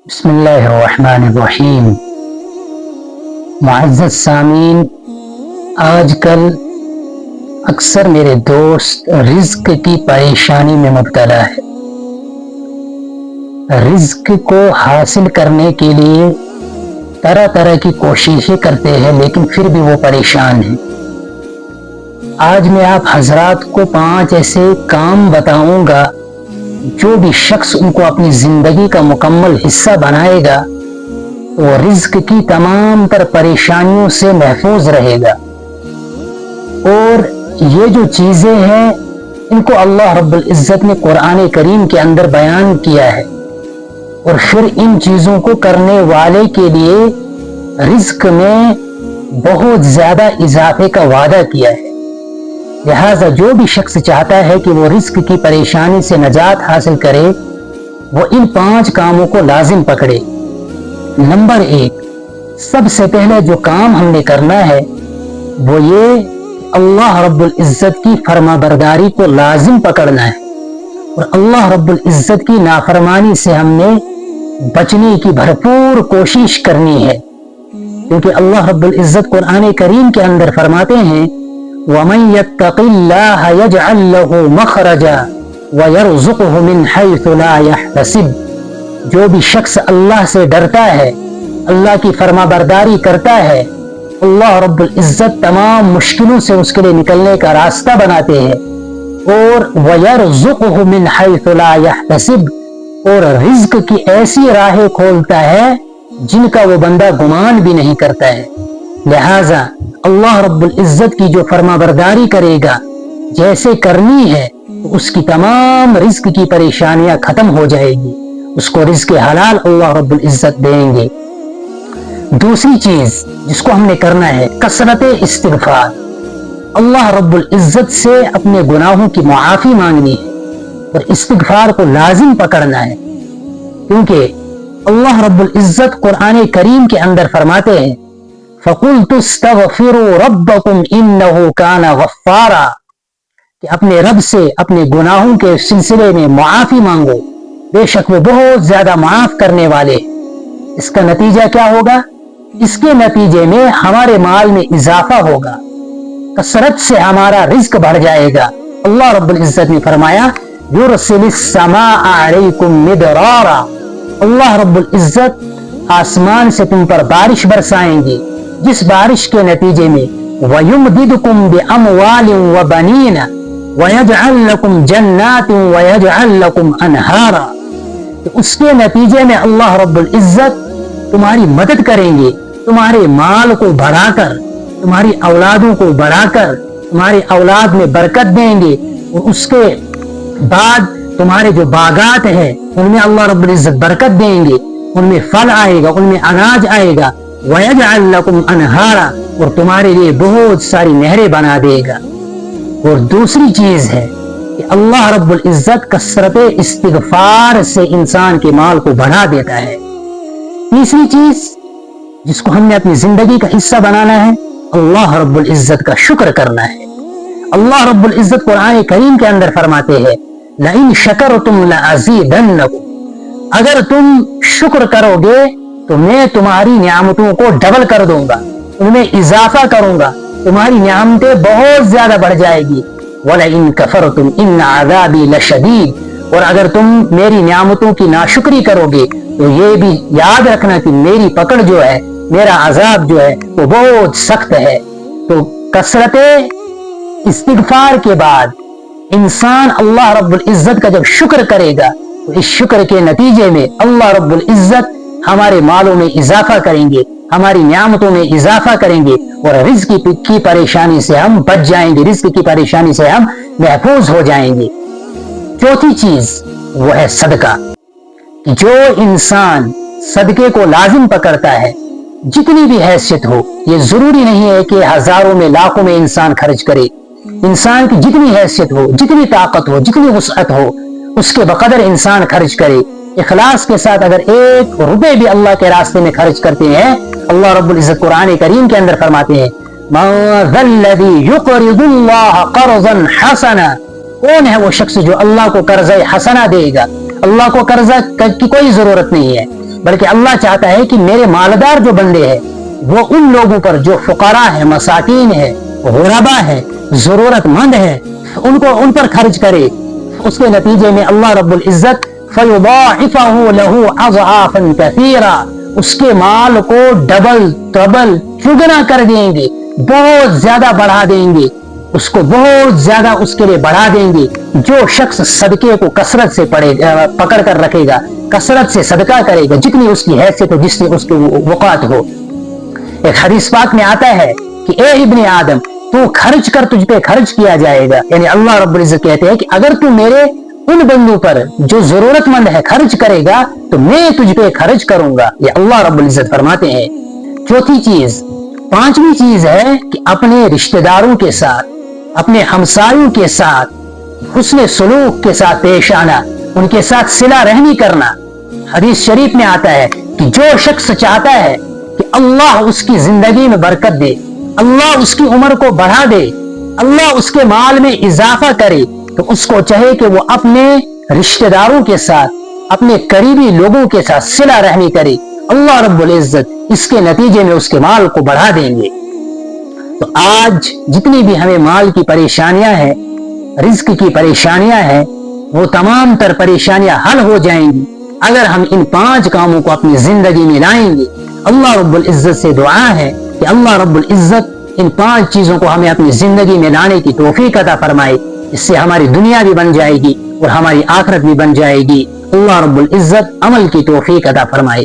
بسم اللہ الرحمن الرحیم۔ معزز سامعین، آج کل اکثر میرے دوست رزق کی پریشانی میں مبتلا ہے۔ رزق کو حاصل کرنے کے لیے طرح طرح کی کوششیں کرتے ہیں، لیکن پھر بھی وہ پریشان ہیں۔ آج میں آپ حضرات کو 5 ایسے کام بتاؤں گا جو بھی شخص ان کو اپنی زندگی کا مکمل حصہ بنائے گا تو وہ رزق کی تمام تر پریشانیوں سے محفوظ رہے گا۔ اور یہ جو چیزیں ہیں ان کو اللہ رب العزت نے قرآن کریم کے اندر بیان کیا ہے، اور پھر ان چیزوں کو کرنے والے کے لیے رزق میں بہت زیادہ اضافے کا وعدہ کیا ہے۔ لہذا جو بھی شخص چاہتا ہے کہ وہ رزق کی پریشانی سے نجات حاصل کرے، وہ ان 5 کاموں کو لازم پکڑے۔ نمبر 1، سب سے پہلے جو کام ہم نے کرنا ہے وہ یہ کہ اللہ رب العزت کی فرما برداری کو لازم پکڑنا ہے، اور اللہ رب العزت کی نافرمانی سے ہم نے بچنے کی بھرپور کوشش کرنی ہے، کیونکہ اللہ رب العزت قرآن کریم کے اندر فرماتے ہیں وَمَن يَتَّقِ اللَّهَ يَجْعَل لَّهُ مَخْرَجًا وَيَرْزُقْهُ مِنْ حَيْثُ لَا يَحْتَسِبُ۔ جو بھی شخص اللہ سے ڈرتا ہے، اللہ کی فرما برداری کرتا ہے، اللہ رب العزت تمام مشکلوں سے اس کے لیے نکلنے کا راستہ بناتے ہیں، اور وَيَرْزُقْهُ مِنْ حَيْثُ لَا يَحْتَسِبُ، اور رزق کی ایسی راہیں کھولتا ہے جن کا وہ بندہ گمان بھی نہیں کرتا ہے۔ لہذا اللہ رب العزت کی جو فرما برداری کرے گا، جیسے کرنی ہے، تو اس کی تمام رزق کی پریشانیاں ختم ہو جائے گی، اس کو رزق حلال اللہ رب العزت دیں گے۔ دوسری چیز جس کو ہم نے کرنا ہے کثرت استغفار۔ اللہ رب العزت سے اپنے گناہوں کی معافی مانگنی ہے اور استغفار کو لازم پکڑنا ہے، کیونکہ اللہ رب العزت قرآن کریم کے اندر فرماتے ہیں فَقُلْتُ اسْتَغْفِرُوا رَبَّكُمْ إِنَّهُ كَانَ غَفَّارًا، کہ اپنے رب سے اپنے گناہوں کے سلسلے میں معافی مانگو، بے شک وہ بہت زیادہ معاف کرنے والے۔ اس کا نتیجہ کیا ہوگا؟ اس کے نتیجے میں ہمارے مال میں اضافہ ہوگا، کثرت سے ہمارا رزق بڑھ جائے گا۔ اللہ رب العزت نے فرمایا يُرْسِلِ السَّمَاءَ عَلَيْكُمْ مِدْرَارًا، اللہ رب العزت آسمان سے تم پر بارش برسائیں گے، جس بارش کے نتیجے میں وَيُمْدِدُكُمْ بِأَمْوَالٍ وَبَنِينَ وَيَجْعَلْ لَكُمْ جَنَّاتٍ وَيَجْعَلْ لَكُمْ أَنْهَارًا، اس کے نتیجے میں اللہ رب العزت تمہاری مدد کریں گے، تمہارے مال کو بڑھا کر، تمہاری اولادوں کو بڑھا کر تمہاری اولاد میں برکت دیں گے، اور اس کے بعد تمہارے جو باغات ہیں ان میں اللہ رب العزت برکت دیں گے، ان میں پھل آئے گا، ان میں اناج آئے گا، وَيَجْعَلْ لَكُمْ أَنْهَارًا، اور تمہارے لیے بہت ساری نہریں بنا دے گا۔ اور دوسری چیز ہے کہ اللہ رب العزت کثرت استغفار سے انسان کے مال کو بڑھا دیتا ہے۔ تیسری چیز جس کو ہم نے اپنی زندگی کا حصہ بنانا ہے، اللہ رب العزت کا شکر کرنا ہے۔ اللہ رب العزت قرآن کریم کے اندر فرماتے ہیں لَإِن شَكَرْتُمْ لَأَزِيدَنَّكُمْ، اگر تم شکر کرو گے تو میں تمہاری نعمتوں کو ڈبل کر دوں گا، ان میں اضافہ کروں گا، تمہاری نعمتیں بہت زیادہ بڑھ جائے گی۔ وَلَئِن كَفَرْتُمْ إِنَّ عَذَابِي لَشَدِيدٌ، اور اگر تم میری نعمتوں کی ناشکری کرو گے تو یہ بھی یاد رکھنا کہ میری پکڑ جو ہے، میرا عذاب جو ہے وہ بہت سخت ہے۔ تو کثرت استغفار کے بعد انسان اللہ رب العزت کا جب شکر کرے گا تو اس شکر کے نتیجے میں اللہ رب العزت ہمارے مالوں میں اضافہ کریں گے، ہماری نعمتوں میں اضافہ کریں گے، اور رزق کی پریشانی سے ہم بچ جائیں گے، رزق کی پریشانی سے ہم محفوظ ہو جائیں گے۔ چوتھی چیز وہ ہے صدقہ۔ جو انسان صدقے کو لازم پکڑتا ہے، جتنی بھی حیثیت ہو، یہ ضروری نہیں ہے کہ ہزاروں میں لاکھوں میں انسان خرچ کرے، انسان کی جتنی حیثیت ہو، جتنی طاقت ہو، جتنی وسعت ہو، اس کے بقدر انسان خرچ کرے۔ اخلاص کے ساتھ اگر 1 روپے بھی اللہ کے راستے میں خرچ کرتے ہیں، اللہ رب العزت قرآن کریم کے اندر فرماتے ہیں مَن ذَا الَّذِي يُقْرِضُ اللَّهَ قَرْضًا حَسَنًا، کون ہے وہ شخص جو اللہ کو قرض حسنہ دے گا؟ اللہ کو قرضہ کی کوئی ضرورت نہیں ہے، بلکہ اللہ چاہتا ہے کہ میرے مالدار جو بندے ہیں وہ ان لوگوں پر جو فقراء ہے، مساکین ہے، غربا ہے، ضرورت مند ہے، ان پر خرچ کرے. اس کے نتیجے میں اللہ رب العزت فَيُضَاعِفَهُ لَهُ أَضْعَافًا كَثِيرًا اس کے مال کو ڈبل ٹربل چگنا کر دیں گے، بہت زیادہ بڑھا دیں گے، اس کو بہت زیادہ اس کے لیے بڑھا دیں گے. جو شخص صدقے کو کثرت سے پکڑ کر رکھے گا، کثرت سے صدقہ کرے گا، جتنی اس کی حیثیت ہو، جس سے اس کی وقات ہو. ایک حدیث پاک میں آتا ہے کہ اے ابن آدم تو خرچ کر، تجھ پہ خرچ کیا جائے گا. یعنی اللہ رب العزت کہتے ہیں کہ اگر تو میرے ان بندوں پر جو ضرورت مند ہے خرچ کرے گا تو میں تجھ پہ خرچ کروں گا. یہ اللہ رب العزت فرماتے ہیں. چوتھی چیز، پانچویں چیز ہے کہ اپنے رشتہ داروں کے ساتھ، اپنے ہمسایوں کے ساتھ حسن سلوک کے ساتھ پیش آنا، ان کے ساتھ صلہ رحمی کرنا. حدیث شریف میں آتا ہے کہ جو شخص چاہتا ہے کہ اللہ اس کی زندگی میں برکت دے، اللہ اس کی عمر کو بڑھا دے، اللہ اس کے مال میں اضافہ کرے، تو اس کو چاہے کہ وہ اپنے رشتہ داروں کے ساتھ، اپنے قریبی لوگوں کے ساتھ صلہ رحمی کرے. اللہ رب العزت اس کے نتیجے میں اس کے مال کو بڑھا دیں گے. تو آج جتنی بھی ہمیں مال کی پریشانیاں ہیں، رزق کی پریشانیاں ہیں، وہ تمام تر پریشانیاں حل ہو جائیں گی اگر ہم ان 5 کاموں کو اپنی زندگی میں لائیں گے. اللہ رب العزت سے دعا ہے کہ اللہ رب العزت ان 5 چیزوں کو ہمیں اپنی زندگی میں لانے کی توفیق عطا فرمائے. اس سے ہماری دنیا بھی بن جائے گی اور ہماری آخرت بھی بن جائے گی. اللہ رب العزت عمل کی توفیق عطا فرمائے.